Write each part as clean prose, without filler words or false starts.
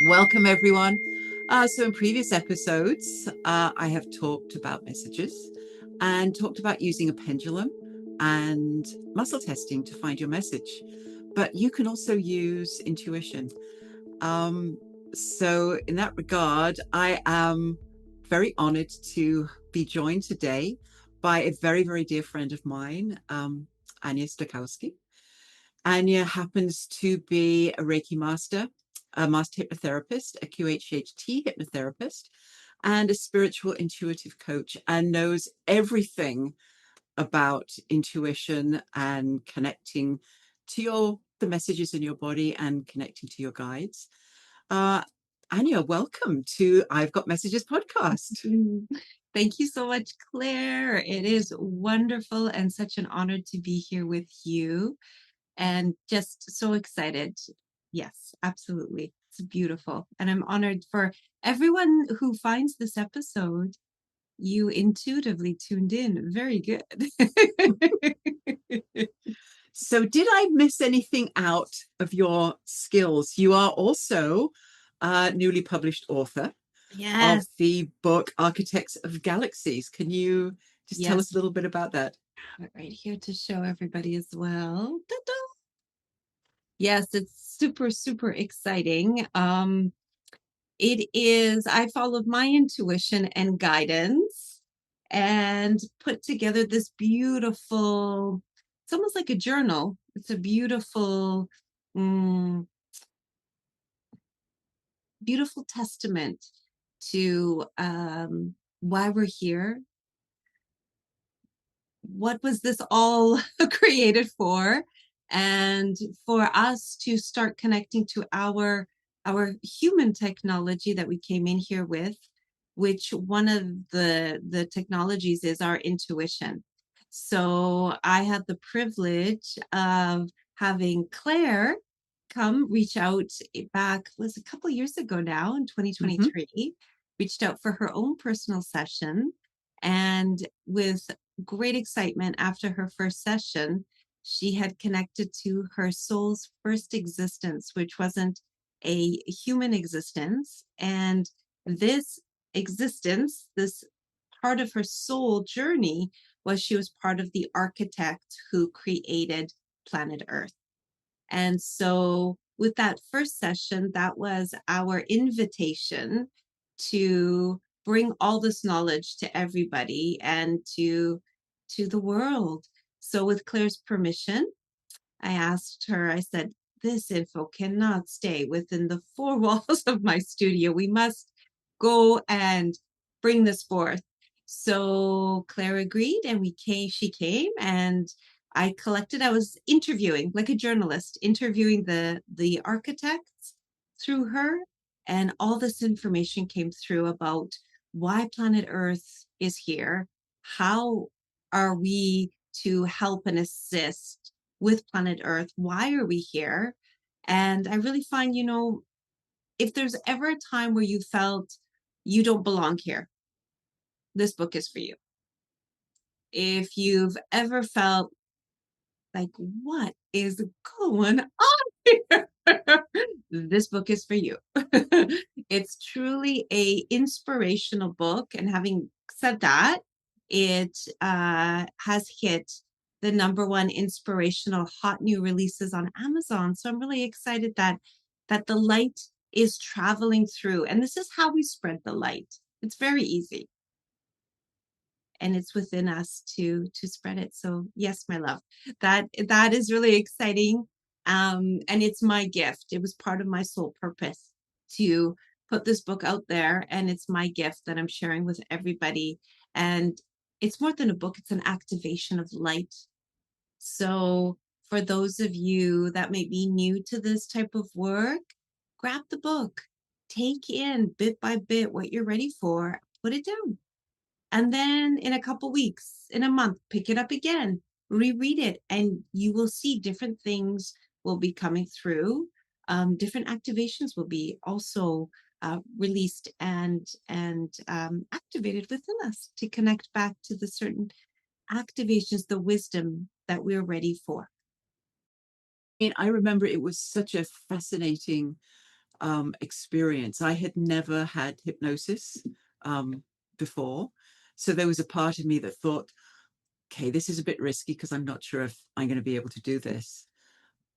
Welcome, everyone. So, in previous episodes, I have talked about messages and talked about using a pendulum and muscle testing to find your message. But you can also use intuition. Um, so, in that regard, I am very honored to be joined today by a very, very dear friend of mine, Ania Stokowski. Ania happens to be a Reiki master, a master hypnotherapist, a QHHT hypnotherapist, and a spiritual intuitive coach, and knows everything about intuition and connecting to the messages in your body and connecting to your guides. Uh, Ania, welcome to I've Got Messages podcast. Thank you so much, Claire. It is wonderful and such an honor to be here with you and just so excited. Yes, absolutely. It's beautiful. And I'm honored for everyone who finds this episode. You intuitively tuned in. Very good. So, did I miss anything out of your skills? You are also a newly published author of Yes. the book Architects of Galaxies. Can you just tell Yes. us a little bit about that? Right here to show everybody as well. Ta-da! Yes, it's super, super exciting. It is, I followed my intuition and guidance and put together this beautiful, it's almost like a journal. It's a beautiful, mm, beautiful testament to why we're here. What was this all created for? And for us to start connecting to our human technology that we came in here with, which one of the technologies is our intuition. So I had the privilege of having Claire come reach out back, was a couple years ago now in Mm-hmm. 2023, reached out for her own personal session. And with great excitement after her first session, she had connected to her soul's first existence, which wasn't a human existence. And this existence, this part of her soul journey, was she was part of the architect who created planet Earth. And so, with that first session, that was our invitation to bring all this knowledge to everybody and to the world. So, with Claire's permission, I asked her, I said, this info cannot stay within the four walls of my studio. We must go and bring this forth. So Claire agreed and she came and I was interviewing like a journalist, interviewing the architects through her. And all this information came through about why planet Earth is here. How are we to help and assist with planet Earth? Why are we here? And I really find, if there's ever a time where you felt you don't belong here, this book is for you. If you've ever felt like, what is going on here? This book is for you. It's truly a inspirational book. And having said that, it has hit the #1 inspirational hot new releases on Amazon. So I'm really excited that the light is traveling through. And this is how we spread the light. It's very easy. And it's within us to spread it. So yes, my love, that is really exciting. And it's my gift. It was part of my soul purpose to put this book out there, and it's my gift that I'm sharing with everybody. And it's more than a book, it's an activation of light. So for those of you that may be new to this type of work, grab the book, take in bit by bit what you're ready for, put it down. And then in a couple weeks, in a month, pick it up again, reread it, and you will see different things will be coming through. Different activations will be also released and activated within us to connect back to the certain activations, the wisdom that we're ready for. I mean, I remember it was such a fascinating experience. I had never had hypnosis before. So there was a part of me that thought, okay, this is a bit risky because I'm not sure if I'm going to be able to do this.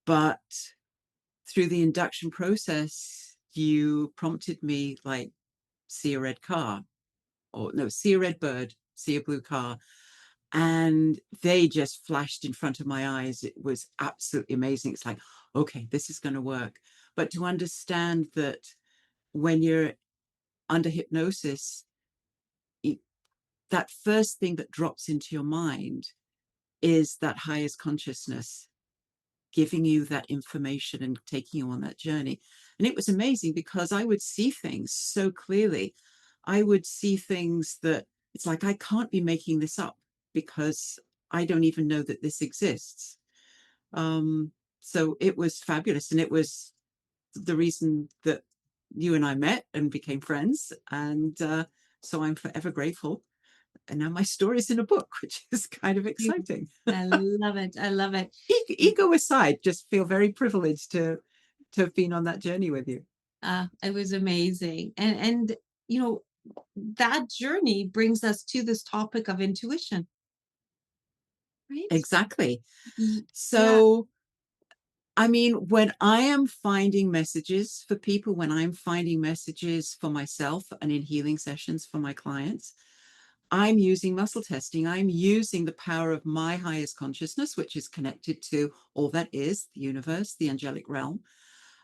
But through the induction process, you prompted me like, see a red car, or no, see a red bird, see a blue car. And they just flashed in front of my eyes. It was absolutely amazing. It's like, okay, this is going to work. But to understand that when you're under hypnosis, it, that first thing that drops into your mind is that highest consciousness giving you that information and taking you on that journey. And it was amazing because I would see things so clearly. I would see things that it's like, I can't be making this up because I don't even know that this exists. So it was fabulous. And it was the reason that you and I met and became friends. And so I'm forever grateful. And now my story's in a book, which is kind of exciting. I love it. I love it. Ego aside, just feel very privileged to have been on that journey with you. It was amazing. And you know, that journey brings us to this topic of intuition, right? Exactly. Yeah. So, I mean, when I am finding messages for people, when I'm finding messages for myself and in healing sessions for my clients, I'm using muscle testing. I'm using the power of my highest consciousness, which is connected to all that is the universe, the angelic realm.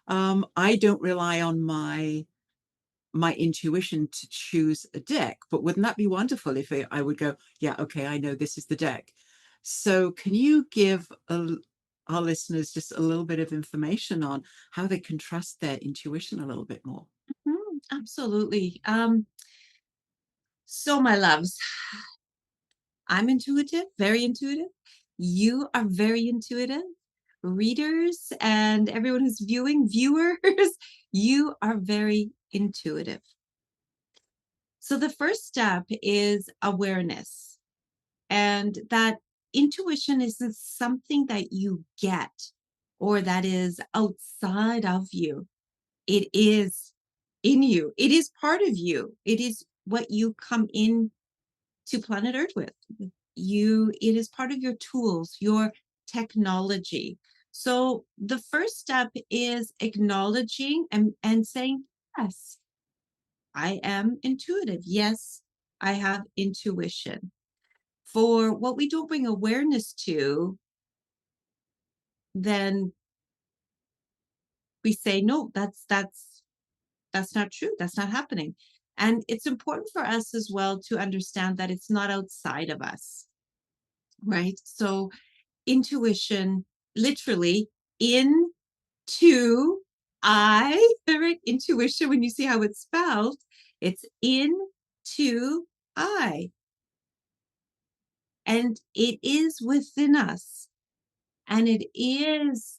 I don't rely on my intuition to choose a deck, but wouldn't that be wonderful if I would go, yeah, okay, I know this is the deck. So can you give our listeners just a little bit of information on how they can trust their intuition a little bit more? Absolutely. So my loves, I'm intuitive, very intuitive. You are very intuitive. Readers and everyone who's viewers, you are very intuitive. So the first step is awareness. And that intuition isn't something that you get or that is outside of you. It is in you. It is part of you. It is what you come in to planet Earth with. It is part of your tools, your technology. So the first step is acknowledging and saying, yes, I am intuitive. Yes, I have intuition. For what we don't bring awareness to, then we say, no, that's not true. That's not happening. And it's important for us as well to understand that it's not outside of us, right? So intuition, literally, into I, right? Intuition, when you see how it's spelled, it's into I. And it is within us. And it is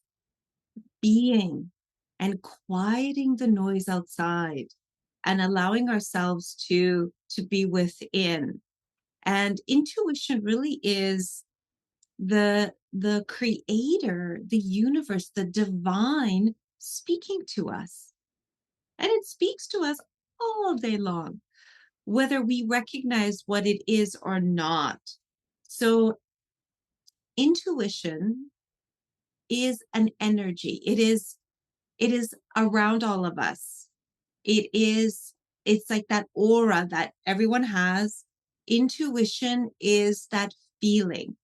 being and quieting the noise outside and allowing ourselves to be within. And intuition really is the creator, the universe, the divine speaking to us. And it speaks to us all day long, whether we recognize what it is or not. So intuition is an energy. It is around all of us. It's like that aura that everyone has. Intuition is that feeling.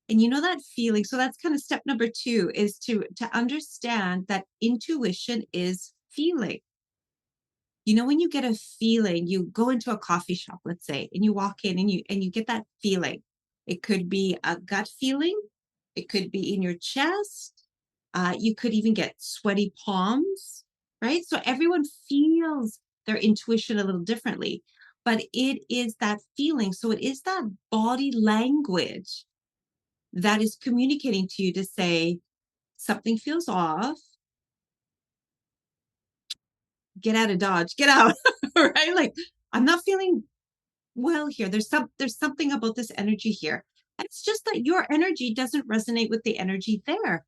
And you know that feeling. So that's kind of step number 2 is to understand that intuition is feeling. You know, when you get a feeling, you go into a coffee shop, let's say, and you walk in and you get that feeling. It could be a gut feeling. It could be in your chest. You could even get sweaty palms, right? So everyone feels their intuition a little differently, but it is that feeling. So it is that body language that is communicating to you to say something feels off. Get out of Dodge, get out, right? Like, I'm not feeling well here. There's something about this energy here. And it's just that your energy doesn't resonate with the energy there.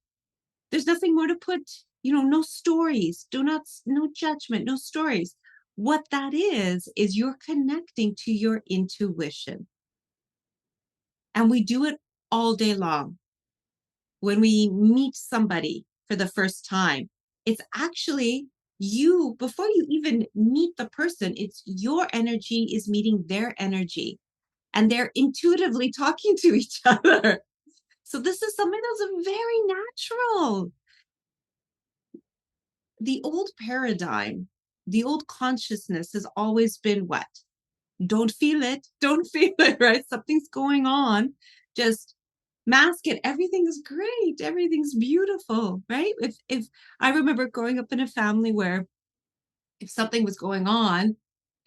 There's nothing more to put No stories, no judgment, no stories. What that is you're connecting to your intuition. And we do it all day long. When we meet somebody for the first time, it's actually you, before you even meet the person, it's your energy is meeting their energy, and they're intuitively talking to each other. So this is something that's very natural. The old paradigm, the old consciousness has always been what? Don't feel it. Don't feel it, right? Something's going on. Just mask it. Everything's great. Everything's beautiful, right? If I remember growing up in a family where if something was going on,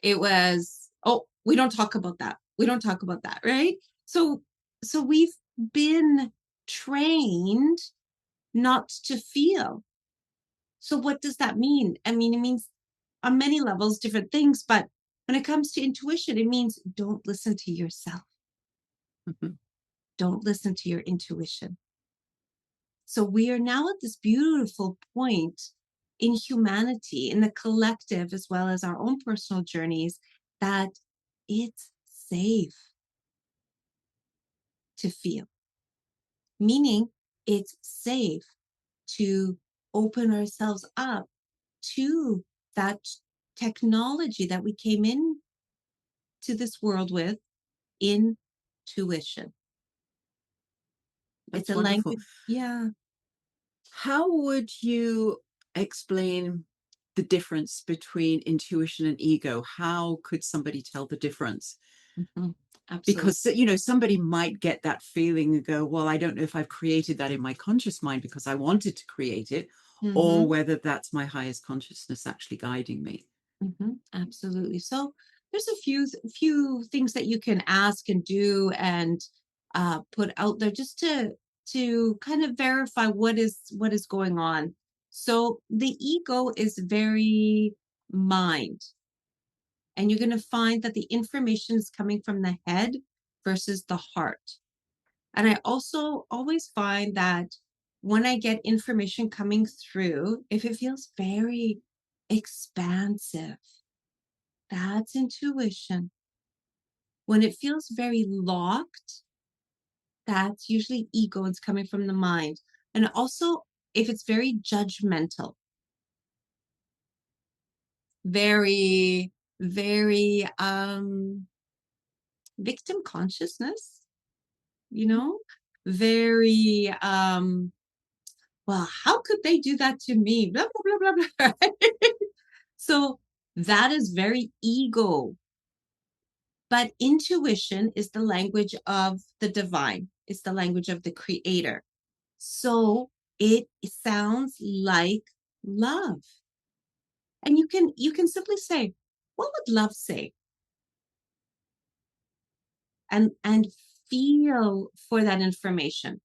it was, oh, we don't talk about that. We don't talk about that, right? So we've been trained not to feel. So what does that mean? I mean, it means on many levels different things, but when it comes to intuition, it means don't listen to yourself. Mhm. Don't listen to your intuition. So we are now at this beautiful point in humanity, in the collective, as well as our own personal journeys, that it's safe to feel, meaning it's safe to open ourselves up to that technology that we came in to this world with, intuition. It's That's a wonderful. language. Yeah. How would you explain the difference between intuition and ego? How could somebody tell the difference? Mhm. Absolutely. Because, somebody might get that feeling and go, well, I don't know if I've created that in my conscious mind because I wanted to create it, or Hmm. whether that's my highest consciousness actually guiding me. Absolutely. So there's a few things that you can ask and do and put out there just to kind of verify what is going on. So the ego is very mind, and you're going to find that the information is coming from the head versus the heart. And I also always find that when I get information coming through, if it feels very expansive, that's intuition. When it feels very locked, that's usually ego. It's coming from the mind. And also, if it's very judgmental, very, very victim consciousness, very well, how could they do that to me? Blah blah blah blah blah. Right? So that is very ego. But intuition is the language of the divine. It's the language of the creator. So it sounds like love. And you can simply say, what would love say? And feel for that information.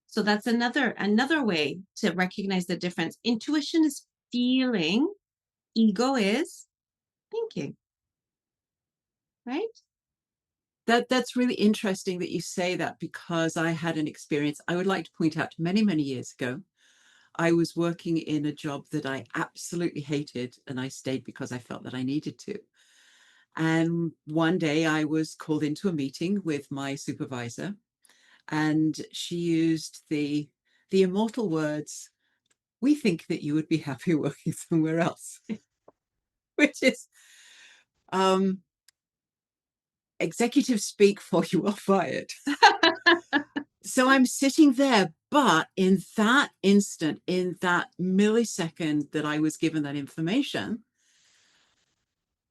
So that's another way to recognize the difference. Intuition is feeling, ego is thinking, right? That's really interesting that you say that, because I had an experience I would like to point out many, many years ago. I was working in a job that I absolutely hated, and I stayed because I felt that I needed to. And one day I was called into a meeting with my supervisor, and she used the immortal words, "We think that you would be happy working somewhere else," which is um, executive speak for you are fired. So I'm sitting there, but in that instant, in that millisecond that I was given that information,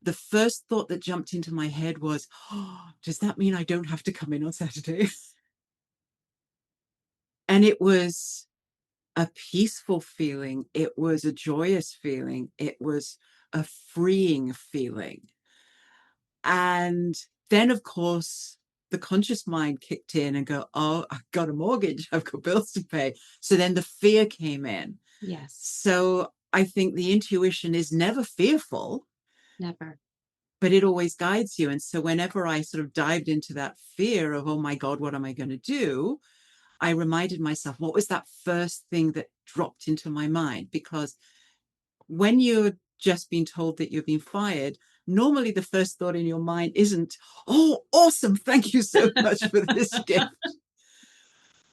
the first thought that jumped into my head was, oh, does that mean I don't have to come in on Saturday? And it was a peaceful feeling. It was a joyous feeling. It was a freeing feeling. And then, of course, the conscious mind kicked in and go, oh, I've got a mortgage, I've got bills to pay. So then the fear came in. Yes, So I think the intuition is never fearful, never. but it always guides you. And so whenever I sort of dived into that fear of, oh my God, what am I going to do? I reminded myself, what was that first thing that dropped into my mind, because when you're just being told that you're being fired, normally the first thought in your mind isn't, oh, awesome, thank you so much for this gift.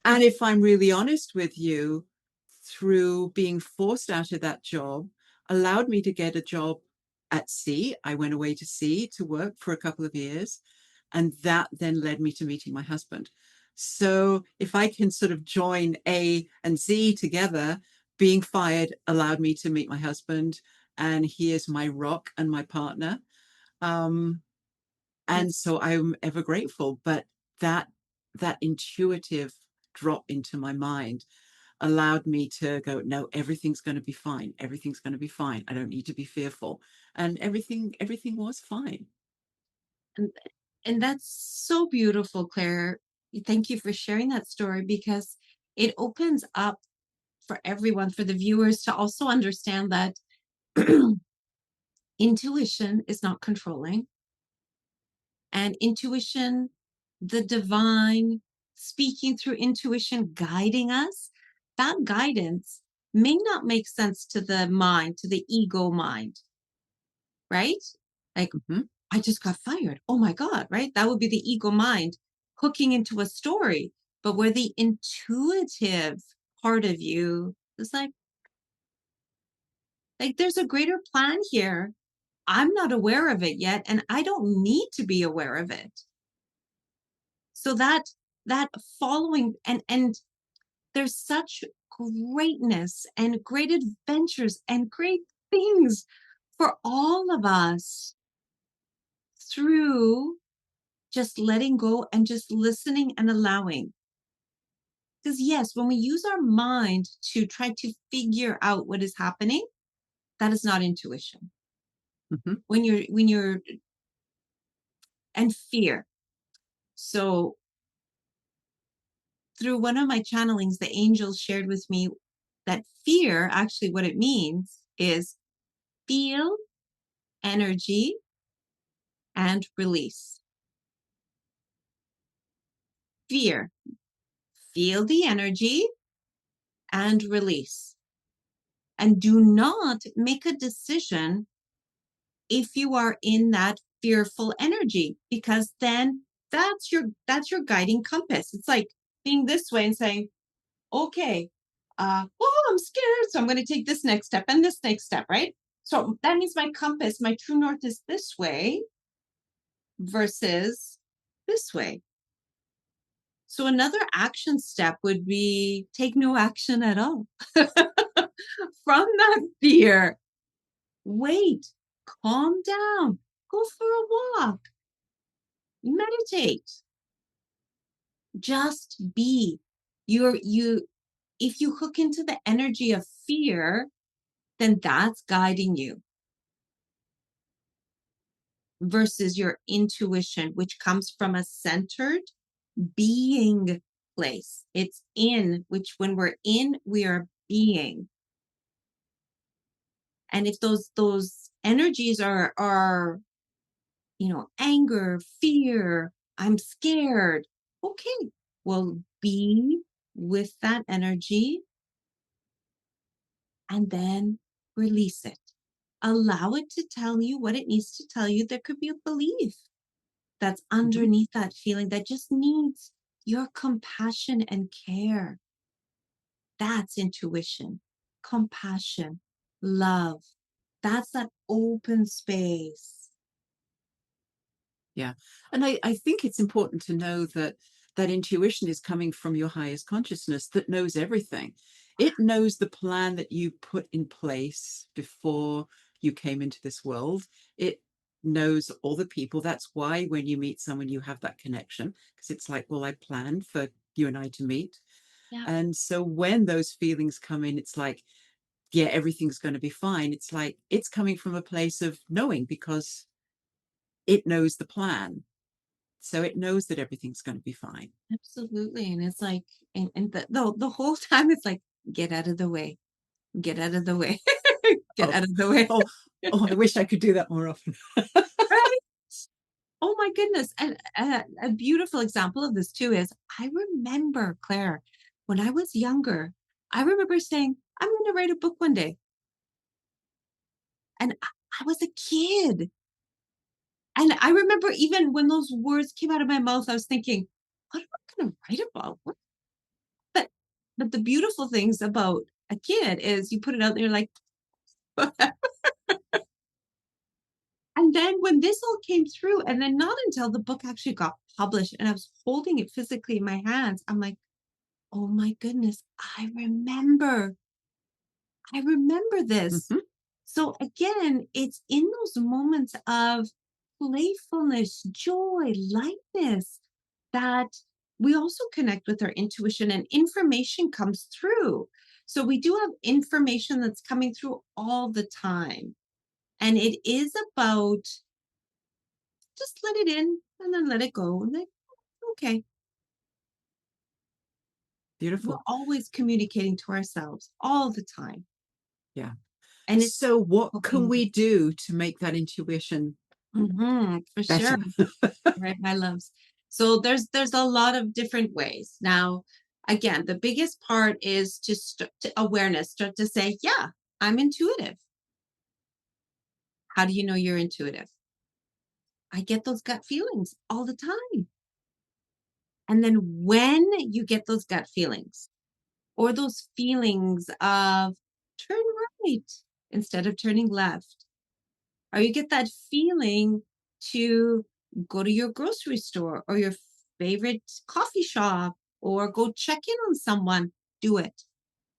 And if I'm really honest with you, through being forced out of that job, allowed me to get a job at sea. I went away to sea to work for a couple of years. And that then led me to meeting my husband. So if I can sort of join A and Z together, being fired allowed me to meet my husband. And he is my rock and my partner. Um, and so I'm ever grateful. But that intuitive drop into my mind allowed me to go, no, everything's going to be fine. Everything's going to be fine. I don't need to be fearful. And everything was fine. And, and that's so beautiful, Claire. Thank you for sharing that story, because it opens up for everyone, for the viewers, to also understand that intuition is not controlling. And intuition, the divine speaking through intuition, guiding us, that guidance may not make sense to the mind, to the ego mind, right? Like, Mm-hmm. I just got fired. Oh my God, right? That would be the ego mind hooking into a story. But where the intuitive part of you is like there's a greater plan here. I'm not aware of it yet, and I don't need to be aware of it. So that following, and there's such greatness and great adventures and great things for all of us through just letting go and just listening and allowing. Because yes, when we use our mind to try to figure out what is happening, that is not intuition. Mm-hmm. When you're and fear. So through one of my channelings, the angels shared with me that fear, actually what it means is feel energy and release. Fear, feel the energy and release. And do not make a decision if you are in that fearful energy, because then that's your guiding compass. It's like being this way and saying, okay, oh, I'm scared, so I'm going to take this next step and this next step, right? So that means my compass, my true north is this way versus this way. So another action step would be take no action at all. From that fear, wait, calm down, go for a walk, meditate, just be. If you hook into the energy of fear, then that's guiding you versus your intuition, which comes from a centered being place. It's in, which when we're in, we are being. And if those energies are anger, fear, I'm scared, okay, well, be with that energy and then release it. Allow it to tell you what it needs to tell you. There could be a belief that's Mm-hmm. underneath that feeling that just needs your compassion and care. That's intuition, compassion, love. That's that open space. Yeah. And I think it's important to know that intuition is coming from your highest consciousness that knows everything. It knows the plan that you put in place before you came into this world. It knows all the people. That's why when you meet someone, you have that connection, because it's like, well, I planned for you and I to meet. Yeah, And so when those feelings come in, it's like, yeah, everything's going to be fine. It's like it's coming from a place of knowing, because it knows the plan. So it knows that everything's going to be fine. absolutely. And it's like, and the whole time it's like, get out of the way, get out of the way, get Oh, out of the way. oh, oh, I wish I could do that more often. Right? Oh my goodness. And a beautiful example of this too is I remember, Claire, when I was younger, I remember saying, I'm going to write a book one day. And I was a kid. And I remember even when those words came out of my mouth, I was thinking, what am I going to write about? What? But but the beautiful things about a kid is you put it out and you're like, and then when this all came through, and then not until the book actually got published and I was holding it physically in my hands, I'm like, oh my goodness, I remember this. Mhm. So again, it's in those moments of playfulness, joy, lightness that we also connect with our intuition and information comes through. So we do have information that's coming through all the time. And it is about just let it in and then let it go. And like, okay, we're Beautiful. always communicating to ourselves all the time. Yeah. And it's So what can helping. we do to make that intuition For sure. better? Right, my loves. So there's a lot of different ways. Now, again, the biggest part is to start to awareness, start to say, yeah, I'm intuitive. How do you know you're intuitive? I get those gut feelings all the time. And then when you get those gut feelings or those feelings of turn right instead of turning left, or you get that feeling to go to your grocery store or your favorite coffee shop or go check in on someone, do it.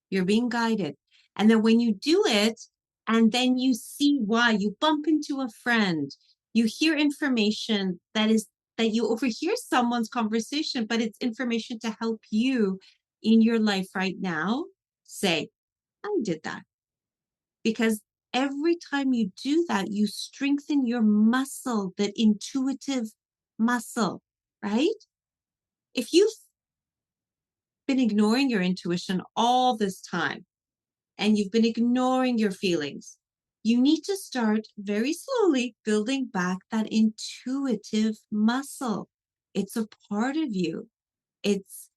You're being guided. And then when you do it, and then you see why, you bump into a friend, you hear information that you overhear someone's conversation, but it's information to help you in your life right now. Say, I did that. Because every time you do that, you strengthen your muscle, that intuitive muscle, right? If you've been ignoring your intuition all this time and you've been ignoring your feelings, you need to start very slowly building back that intuitive muscle. It's a part of you. It's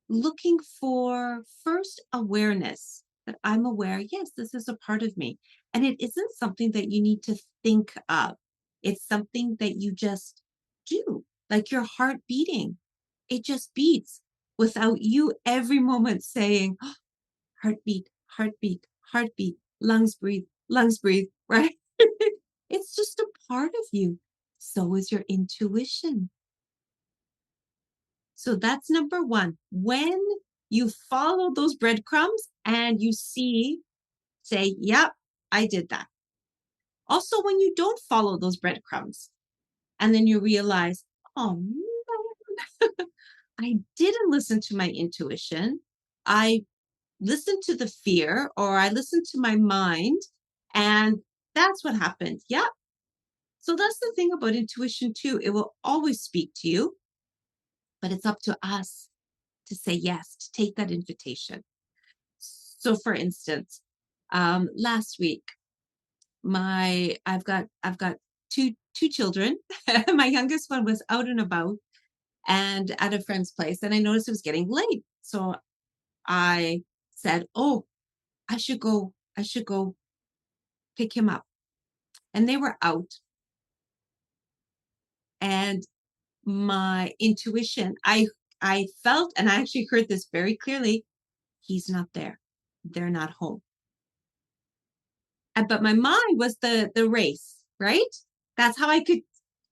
looking for first awareness that I'm aware, yes, this is a part of me. And it isn't something that you need to think of, it's something that you just do, like your heart beating. It just beats without you every moment saying, oh, heartbeat, heartbeat, heartbeat, lungs breathe, right? It's just a part of you. So is your intuition. So that's number one. When you follow those breadcrumbs and you see, say, yep, I did that. Also, when you don't follow those breadcrumbs and then you realize, oh, man, I didn't listen to my intuition. I listened to the fear or I listened to my mind. And that's what happened. Yep. So that's the thing about intuition, too. It will always speak to you, but it's up to us to say yes, to take that invitation. So for instance, last week, I've got two children. My youngest one was out and about and at a friend's place, and I noticed it was getting late. So I said, oh, I should go pick him up. And they were out. And my intuition, I felt, and I actually heard this very clearly, he's not there. They're not home. But my mind was the race, right? That's how I could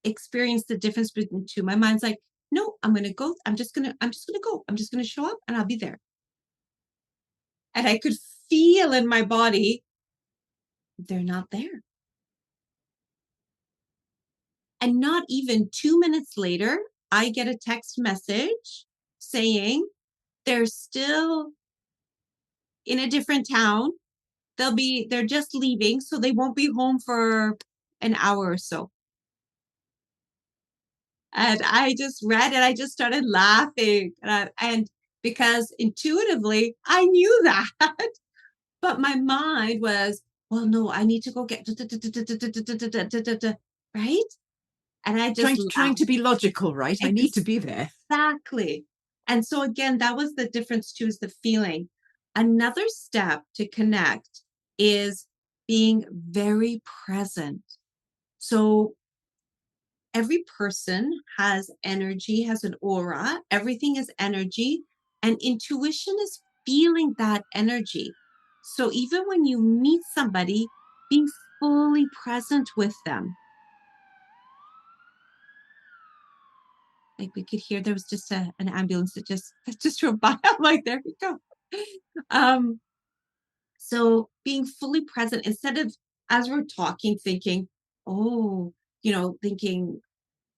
experience the difference between the two. My mind's like, no, I'm gonna go. I'm just gonna go. I'm just gonna show up and I'll be there. And I could feel in my body, they're not there. And not even 2 minutes later, I get a text message saying they're still in a different town. They're just leaving, so they won't be home for an hour or so. And I just read it. I just started laughing. And because intuitively, I knew that. But my mind was, well, no, I need to go get, right? And I just Trying laughed. to be logical, right? I need to be there. Exactly. And so again, that was the difference too, is the feeling. Another step to connect is being very present. So every person has energy, has an aura, everything is energy, and intuition is feeling that energy. So even when you meet somebody, be fully present with them. Like we could hear there was just an ambulance that just drove by. I'm like, there we go. Um, so being fully present instead of as we're talking, thinking, oh, thinking,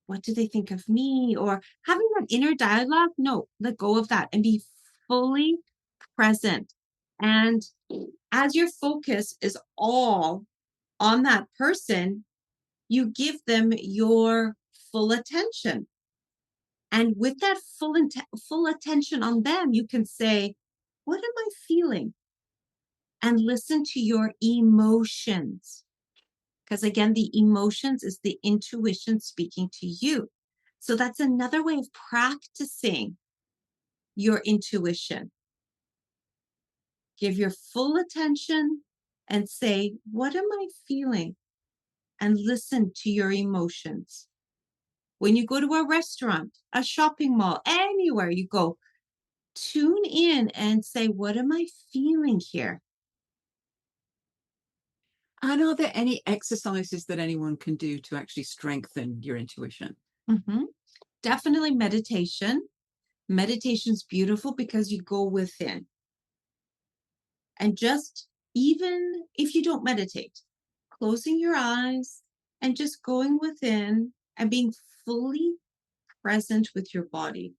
what do they think of me? Or having that inner dialogue. No, let go of that and be fully present. And as your focus is all on that person, you give them your full attention. And with that full attention on them, you can say, what am I feeling? And listen to your emotions. Because again, the emotions is the intuition speaking to you. So that's another way of practicing your intuition. Give your full attention and say, what am I feeling? And listen to your emotions. When you go to a restaurant, a shopping mall, anywhere you go, tune in and say, what am I feeling here? And are there any exercises that anyone can do to actually strengthen your intuition? Mm-hmm. Definitely meditation. Meditation's beautiful because you go within. And just even if you don't meditate, closing your eyes and just going within and being fully present with your body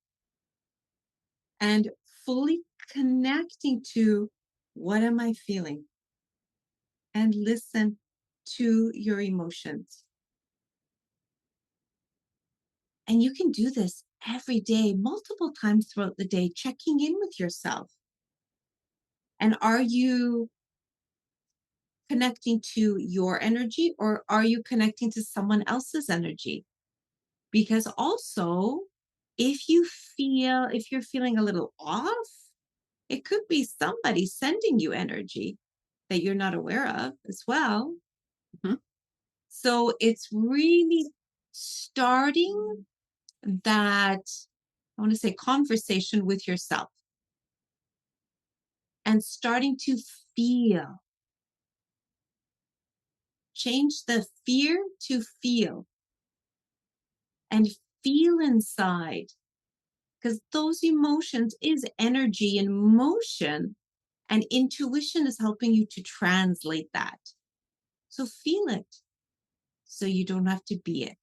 and fully connecting to what am I feeling and listen to your emotions. And you can do this every day, multiple times throughout the day, checking in with yourself. And are you connecting to your energy or are you connecting to someone else's energy? Because also, if you're feeling a little off, it could be somebody sending you energy that you're not aware of as well. Mm-hmm. So it's really starting that, I want to say, conversation with yourself and starting to feel. Change the fear to feel and feel inside because those emotions is energy in motion and intuition is helping you to translate that. So feel it so you don't have to be it.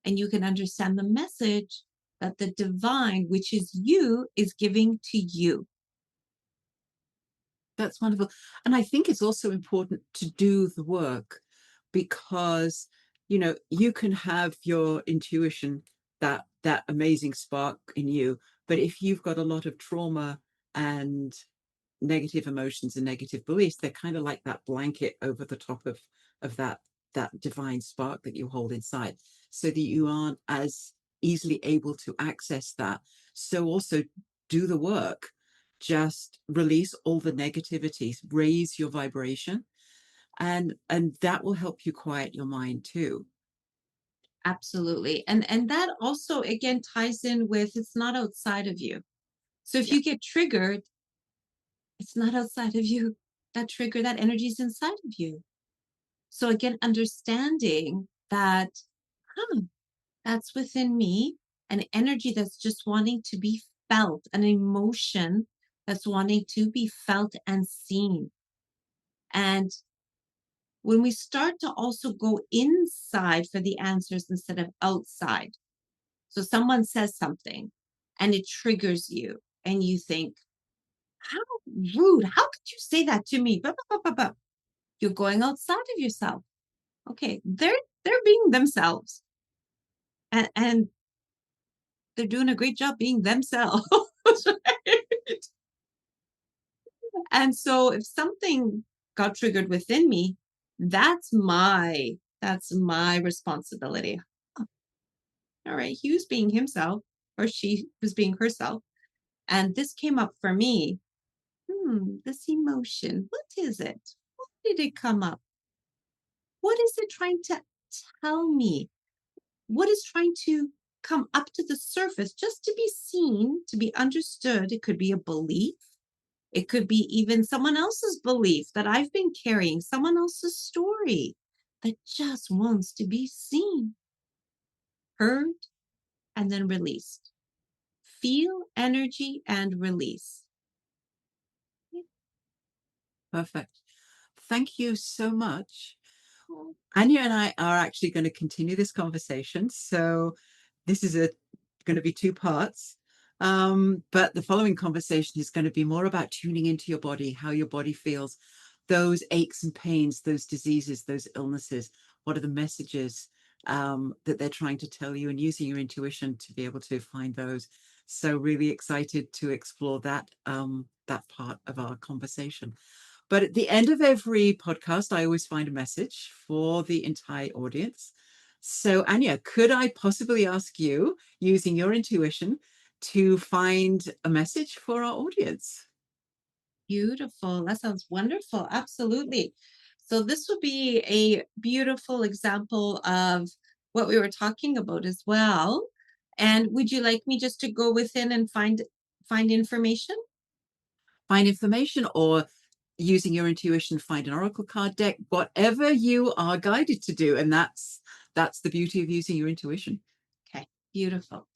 And you can understand the message that the divine, which is you, is giving to you. That's wonderful. And I think it's also important to do the work because, you can have your intuition, that amazing spark in you. But if you've got a lot of trauma and negative emotions and negative beliefs, they're kind of like that blanket over the top of that divine spark that you hold inside, so that you aren't as easily able to access that. So also do the work, just release all the negativities, raise your vibration, and that will help you quiet your mind too. Absolutely. And that also again ties in with it's not outside of you. So if Yeah, you get triggered, it's not outside of you. That trigger, that energy is inside of you. So again, understanding that, huh, that's within me, an energy that's just wanting to be felt, an emotion that's wanting to be felt and seen. And when we start to also go inside for the answers instead of outside, so someone says something and it triggers you, and you think, how rude, how could you say that to me? Blah, blah, blah, blah, blah. You're going outside of yourself. Okay, they're being themselves. And they're doing a great job being themselves. Right? And so if something got triggered within me, that's my responsibility. All right, he was being himself or she was being herself. And this came up for me. this emotion, what is it? Why did it come up? What is it trying to tell me? What is trying to come up to the surface just to be seen, to be understood? It could be a belief. It could be even someone else's belief that I've been carrying, someone else's story that just wants to be seen, heard, and then released. Feel energy and release. Perfect. Thank you so much. Anya and I are actually going to continue this conversation. So this is going to be two parts. But the following conversation is going to be more about tuning into your body, how your body feels, those aches and pains, those diseases, those illnesses. What are the messages that they're trying to tell you, and using your intuition to be able to find those. So really excited to explore that that part of our conversation. But at the end of every podcast, I always find a message for the entire audience. So, Anya, could I possibly ask you, using your intuition, to find a message for our audience? Beautiful. That sounds wonderful. Absolutely. So, this would be a beautiful example of what we were talking about as well. And would you like me just to go within and find information? Find information, or using your intuition, find an oracle card deck, whatever you are guided to do. And that's the beauty of using your intuition. Okay, beautiful.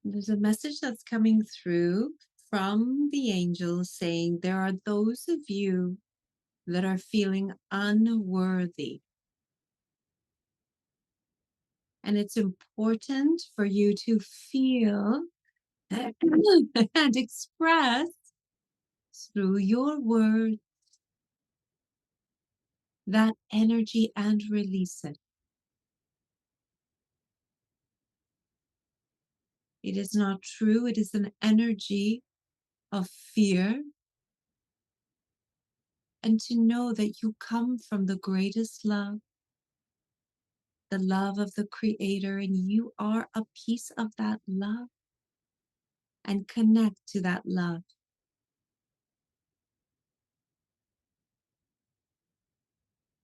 There's a message that's coming through from the angels saying there are those of you that are feeling unworthy. And it's important for you to feel and express through your words that energy and release it. It is not true. It is an energy of fear. And to know that you come from the greatest love, the love of the Creator, and you are a piece of that love, and connect to that love.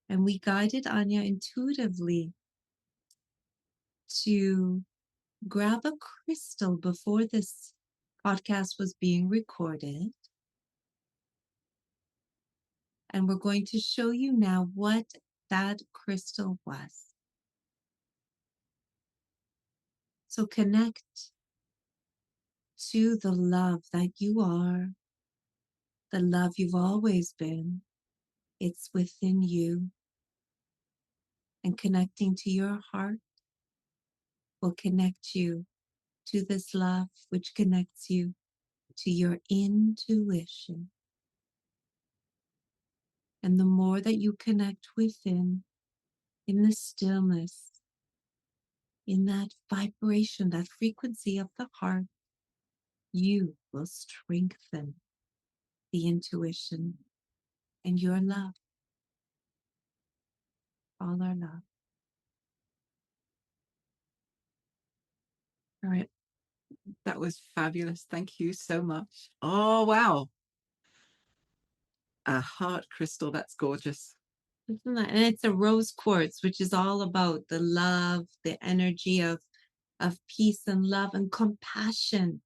And we guided Anya intuitively to grab a crystal before this podcast was being recorded. And we're going to show you now what that crystal was. So connect to the love that you are, the love you've always been. It's within you. And connecting to your heart will connect you to this love, which connects you to your intuition. And the more that you connect within, in the stillness, in that vibration, that frequency of the heart, you will strengthen the intuition and your love, all our love. All right. That was fabulous. Thank you so much. Oh, wow. A heart crystal. That's gorgeous. Isn't that? And it's a rose quartz, which is all about the love, the energy of peace and love and compassion.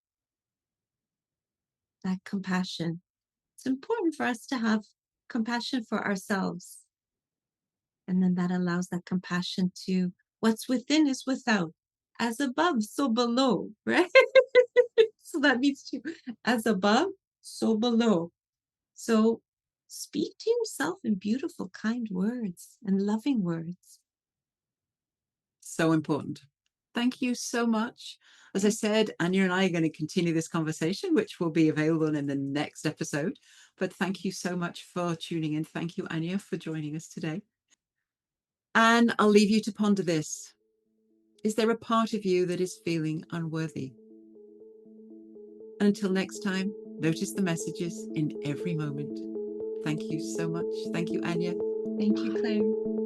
That compassion. It's important for us to have compassion for ourselves. And then that allows that compassion to what's within is without. As above, so below, right? So that means to as above, so below. So speak to yourself in beautiful, kind words and loving words. So important. Thank you so much. As I said, Anya and I are going to continue this conversation, which will be available in the next episode. But thank you so much for tuning in. Thank you, Anya, for joining us today. And I'll leave you to ponder this. Is there a part of you that is feeling unworthy? And until next time, notice the messages in every moment. Thank you so much. Thank you, Anya. Thank you, Claire.